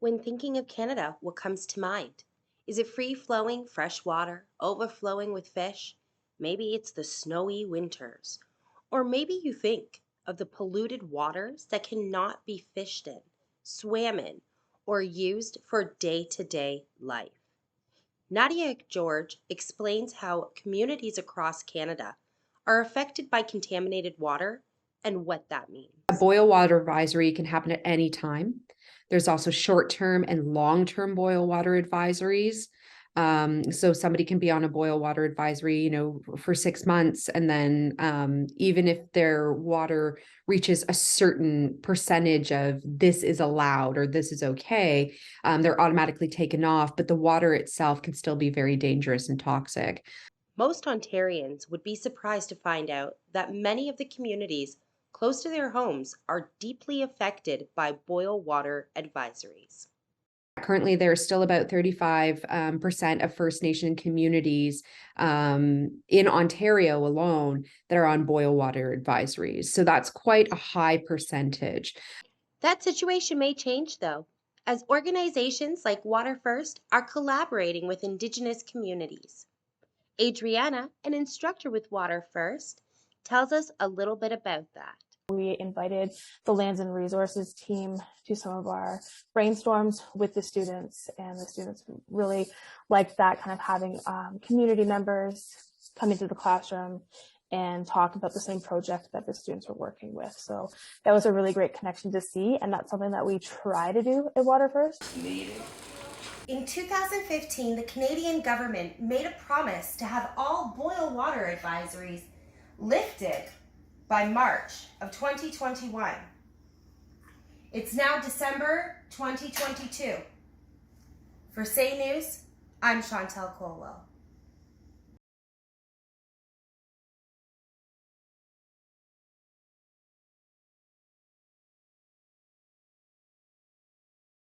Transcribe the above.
When thinking of Canada, what comes to mind? Is it free flowing fresh water, overflowing with fish? Maybe it's the snowy winters. Or maybe you think of the polluted waters that cannot be fished in, swam in, or used for day to day life. Nadia George explains how communities across Canada are affected by contaminated water and what that A means. boil water advisory can happen at any time. There's also short-term and long-term boil water advisories. So somebody can be on a boil water advisory, for 6 months, and then even if their water reaches a certain percentage of this is allowed or this is okay, they're automatically taken off. But the water itself can still be very dangerous and toxic. Most Ontarians would be surprised to find out that many of the communities close to their homes are deeply affected by boil water advisories. Currently, there are still about 35% of First Nation communities in Ontario alone that are on boil water advisories. So that's quite a high percentage. That situation may change, though, as organizations like Water First are collaborating with Indigenous communities. Adriana, an instructor with Water First, tells us a little bit about that. We invited the Lands and Resources team to some of our brainstorms with the students, and the students really liked that, kind of having community members come into the classroom and talk about the same project that the students were working with. So that was a really great connection to see, and that's something that we try to do at Water First. In 2015, the Canadian government made a promise to have all boil water advisories lifted by March of 2021. It's now December 2022. For Say News, I'm Chantel Colwell.